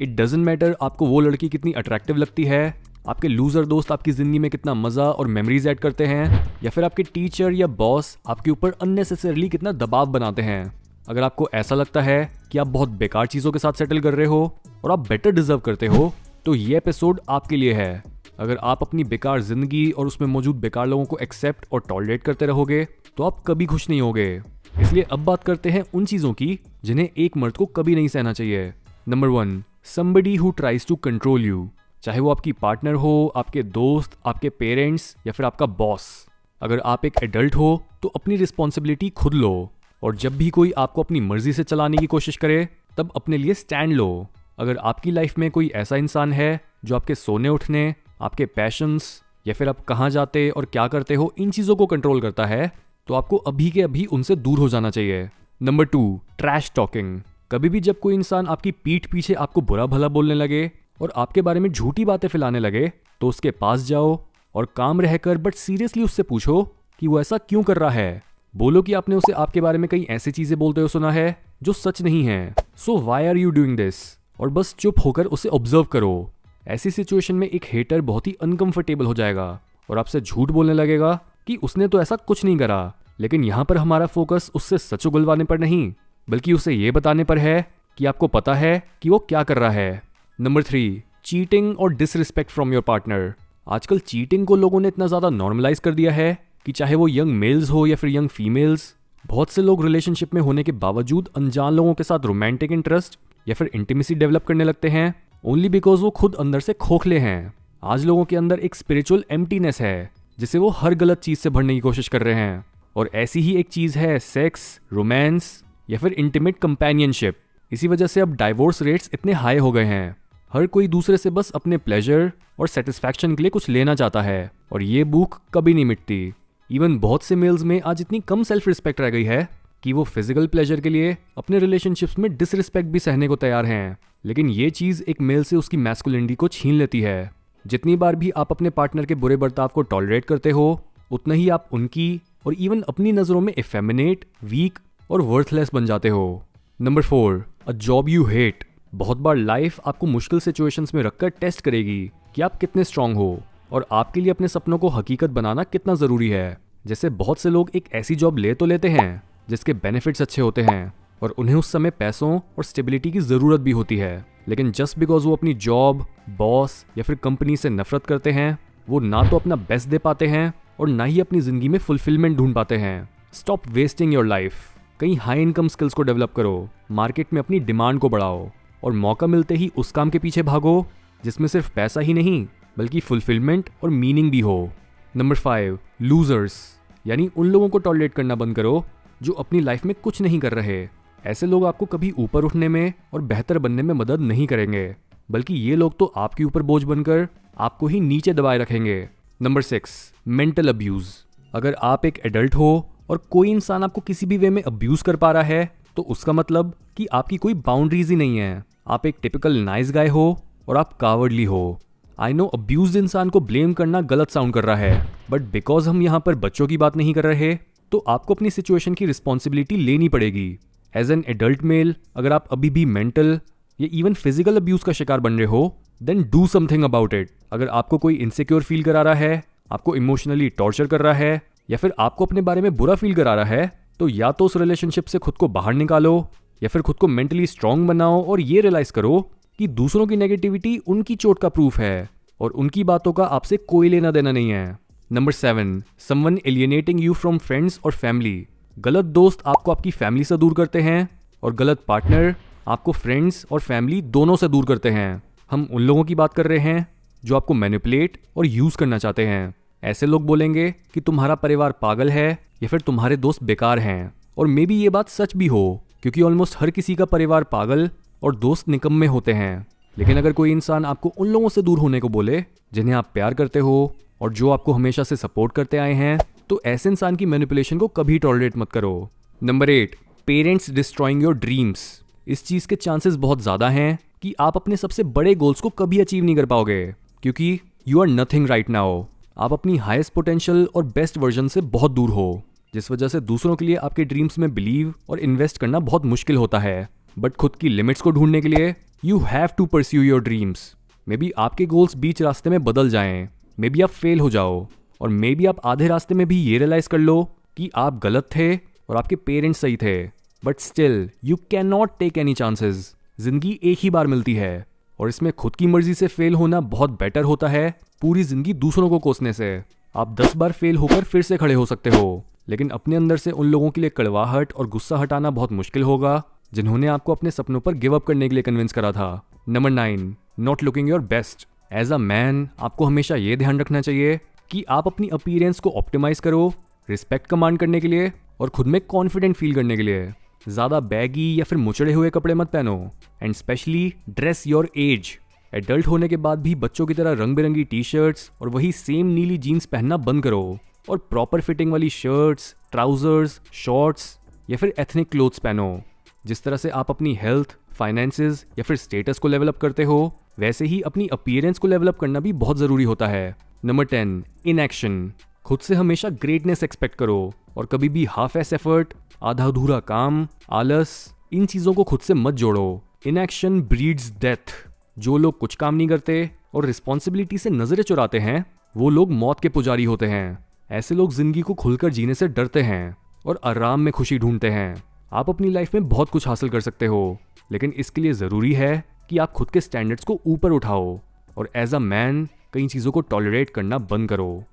It doesn't matter आपको वो लड़की कितनी अट्रैक्टिव लगती है, आपके लूजर दोस्त आपकी जिंदगी में कितना मजा और मेमोरीज ऐड करते हैं, या फिर आपके टीचर या बॉस आपके ऊपर अननेसेसरली कितना दबाव बनाते हैं। अगर आपको ऐसा लगता है कि आप बहुत बेकार चीजों के साथ सेटल कर रहे हो और आप बेटर डिजर्व करते हो, तो ये एपिसोड आपके लिए है। अगर आप अपनी बेकार जिंदगी और उसमें मौजूद बेकार लोगों को एक्सेप्ट और टॉलरेट करते रहोगे तो आप कभी खुश नहीं होगे। इसलिए अब बात करते हैं उन चीजों की जिन्हें एक मर्द को कभी नहीं सहना चाहिए। Number 1, somebody who tries to control you। चाहे वो आपकी पार्टनर हो, आपके दोस्त, आपके पेरेंट्स या फिर आपका बॉस। अगर आप एक एडल्ट हो तो अपनी रिस्पॉन्सिबिलिटी खुद लो, और जब भी कोई आपको अपनी मर्जी से चलाने की कोशिश करे तब अपने लिए स्टैंड लो। अगर आपकी लाइफ में कोई ऐसा इंसान है जो आपके सोने उठने, आपके पैशंस या फिर आप कहाँ जाते और क्या करते हो इन चीज़ों को कंट्रोल करता है, तो आपको अभी के अभी उनसे दूर हो जाना चाहिए। Number 2, trash talking. कभी भी जब कोई इंसान आपकी पीठ पीछे आपको बुरा भला बोलने लगे और आपके बारे में झूठी बातें फैलाने लगे तो उसके पास जाओ और काम रहकर बट सीरियसली उससे पूछो कि वो ऐसा क्यों कर रहा है। बोलो कि आपने उसे आपके बारे में कई ऐसी चीजें बोलते हुए सुना है जो सच नहीं है, so why are you doing this, और बस चुप होकर उसे ऑब्जर्व करो। ऐसी सिचुएशन में एक हेटर बहुत ही अनकंफर्टेबल हो जाएगा और आपसे झूठ बोलने लगेगा कि उसने तो ऐसा कुछ नहीं करा। लेकिन यहाँ पर हमारा फोकस उससे सच उगलवाने पर नहीं, बल्कि उसे ये बताने पर है कि आपको पता है कि वो क्या कर रहा है। नंबर 3, चीटिंग और डिसरिस्पेक्ट फ्रॉम योर पार्टनर। आजकल चीटिंग को लोगों ने इतना ज़्यादा नॉर्मलाइज कर दिया है कि चाहे वो यंग मेल्स हो या फिर यंग फीमेल्स, बहुत से लोग रिलेशनशिप में होने के बावजूद अनजान लोगों के साथ रोमांटिक इंटरेस्ट या फिर इंटीमेसी डेवलप करने लगते हैं, ओनली बिकॉज वो खुद अंदर से खोखले हैं। आज लोगों के अंदर एक स्पिरिचुअल एम्प्टीनेस है जिसे वो हर गलत चीज़ से भरने की कोशिश कर रहे हैं, और ऐसी ही एक चीज़ है सेक्स, रोमांस या फिर इंटीमेट कंपेनियनशिप। इसी वजह से अब डाइवोर्स रेट्स इतने हाई हो गए हैं। हर कोई दूसरे से बस अपने प्लेजर और सेटिस्फैक्शन के लिए कुछ लेना चाहता है, और ये भूख कभी नहीं मिटती। इवन बहुत से मेल्स में आज इतनी कम सेल्फ रिस्पेक्ट रह गई है कि वो फिजिकल प्लेजर के लिए अपने रिलेशनशिप्स में डिसरिस्पेक्ट भी सहने को तैयार हैं। लेकिन ये चीज़ एक मेल से उसकी मैस्कुलिनिटी को छीन लेती है। जितनी बार भी आप अपने पार्टनर के बुरे बर्ताव को टॉलरेट करते हो, उतना ही आप उनकी और इवन अपनी नज़रों में इफेमिनेट, वीक और वर्थलेस बन जाते हो। Number 4, a job you hate. बहुत बार लाइफ आपको मुश्किल सिचुएशंस में रखकर टेस्ट करेगी कि आप कितने स्ट्रांग हो और आपके लिए अपने सपनों को हकीकत बनाना कितना ज़रूरी है। जैसे बहुत से लोग एक ऐसी जॉब ले तो लेते हैं जिसके बेनिफिट्स अच्छे होते हैं और उन्हें उस समय पैसों और स्टेबिलिटी की ज़रूरत भी होती है, लेकिन जस्ट बिकॉज वो अपनी जॉब, बॉस या फिर कंपनी से नफरत करते हैं, वो ना तो अपना बेस्ट दे पाते हैं और ना ही अपनी ज़िंदगी में फुलफिलमेंट ढूंढ पाते हैं। Stop wasting your life. कई हाई इनकम स्किल्स को डेवलप करो, मार्केट में अपनी डिमांड को बढ़ाओ और मौका मिलते ही उस काम के पीछे भागो जिसमें सिर्फ पैसा ही नहीं बल्कि फुलफिलमेंट और मीनिंग भी हो। Number 5, losers. यानी उन लोगों को टॉलरेट करना बंद करो जो अपनी लाइफ में कुछ नहीं कर रहे। ऐसे लोग आपको कभी ऊपर उठने में और बेहतर बनने में मदद नहीं करेंगे, बल्कि ये लोग तो आपके ऊपर बोझ बनकर आपको ही नीचे दबाए रखेंगे। Number 6, mental abuse. अगर आप एक एडल्ट हो और कोई इंसान आपको किसी भी वे में अब्यूज कर पा रहा है तो उसका मतलब कि आपकी कोई बाउंड्रीज ही नहीं है। आप एक टिपिकल नाइस गाय हो और आप कावर्डली हो। आई नो अब्यूज्ड इंसान को ब्लेम करना गलत साउंड कर रहा है, बट बिकॉज हम यहाँ पर बच्चों की बात नहीं कर रहे तो आपको अपनी सिचुएशन की रिस्पॉन्सिबिलिटी लेनी पड़ेगी। एज एन एडल्ट मेल, अगर आप अभी भी मेंटल या इवन फिजिकल अब्यूज का शिकार बन रहे हो, then do something about it. अगर आपको कोई इनसिक्योर फील करा रहा है, आपको इमोशनली टॉर्चर कर रहा है या फिर आपको अपने बारे में बुरा फील करा रहा है, तो या तो उस रिलेशनशिप से खुद को बाहर निकालो या फिर खुद को मेंटली स्ट्रांग बनाओ और ये रियलाइज करो कि दूसरों की नेगेटिविटी उनकी चोट का प्रूफ है और उनकी बातों का आपसे कोई लेना देना नहीं है। Number 7, someone alienating you from friends और फैमिली। गलत दोस्त आपको आपकी फैमिली से दूर करते हैं और गलत पार्टनर आपको फ्रेंड्स और फैमिली दोनों से दूर करते हैं। हम उन लोगों की बात कर रहे हैं जो आपको मैनिपुलेट और यूज करना चाहते हैं। ऐसे लोग बोलेंगे कि तुम्हारा परिवार पागल है या फिर तुम्हारे दोस्त बेकार हैं, और मे बी ये बात सच भी हो क्योंकि ऑलमोस्ट हर किसी का परिवार पागल और दोस्त निकम्मे होते हैं। लेकिन अगर कोई इंसान आपको उन लोगों से दूर होने को बोले जिन्हें आप प्यार करते हो और जो आपको हमेशा से सपोर्ट करते आए हैं, तो ऐसे इंसान की मैनिपुलेशन को कभी टॉलरेट मत करो। Number 8, parents destroying your dreams. इस चीज़ के चांसेस बहुत ज़्यादा हैं कि आप अपने सबसे बड़े गोल्स को कभी अचीव नहीं कर पाओगे क्योंकि you are nothing right now. आप अपनी हाईएस्ट पोटेंशियल और बेस्ट वर्जन से बहुत दूर हो, जिस वजह से दूसरों के लिए आपके ड्रीम्स में बिलीव और इन्वेस्ट करना बहुत मुश्किल होता है। बट खुद की लिमिट्स को ढूंढने के लिए you have to pursue your dreams. Maybe आपके गोल्स बीच रास्ते में बदल जाएं, मे बी आप फेल हो जाओ, और मे बी आप आधे रास्ते में भी ये रियलाइज कर लो कि आप गलत थे और आपके पेरेंट्स सही थे। But still you can not take any chances. जिंदगी एक ही बार मिलती है और इसमें खुद की मर्जी से फेल होना बहुत बेटर होता है पूरी जिंदगी दूसरों को कोसने से। आप 10 बार फेल होकर फिर से खड़े हो सकते हो, लेकिन अपने अंदर से उन लोगों के लिए कड़वाहट और गुस्सा हटाना बहुत मुश्किल होगा जिन्होंने आपको अपने सपनों पर गिव अप करने के लिए कन्विंस करा था। Number 9, not looking your best. As a man आपको हमेशा ये ध्यान रखना चाहिए कि आप अपनी अपीयरेंस को ऑप्टिमाइज करो, रिस्पेक्ट कमांड करने के लिए और खुद में कॉन्फिडेंट फील करने के लिए। ज़्यादा बैगी या फिर मुचड़े हुए कपड़े मत पहनो, and specially dress your age. Adult होने के बाद भी बच्चों की तरह रंग बिरंगी टी शर्ट्स और वही सेम नीली जीन्स पहनना बंद करो और प्रॉपर फिटिंग वाली शर्ट्स, ट्राउजर्स, शॉर्ट्स या फिर एथनिक क्लोथ्स पहनो। जिस तरह से आप अपनी हेल्थ, फाइनेंसेस या फिर स्टेटस को लेवल अप करते हो, वैसे ही अपनी अपीयरेंस को लेवल अप करना भी बहुत ज़रूरी होता है। Number 10, inaction. खुद से हमेशा ग्रेटनेस एक्सपेक्ट करो और कभी भी हाफ एस एफर्ट, आधा अधूरा काम, आलस, इन चीज़ों को खुद से मत जोड़ो। Inaction breeds death. जो लोग कुछ काम नहीं करते और रिस्पॉन्सिबिलिटी से नजरें चुराते हैं, वो लोग मौत के पुजारी होते हैं। ऐसे लोग जिंदगी को खुलकर जीने से डरते हैं और आराम में खुशी ढूंढते हैं। आप अपनी लाइफ में बहुत कुछ हासिल कर सकते हो, लेकिन इसके लिए ज़रूरी है कि आप खुद के स्टैंडर्ड्स को ऊपर उठाओ और एज अ मैन कई चीज़ों को टॉलरेट करना बंद करो।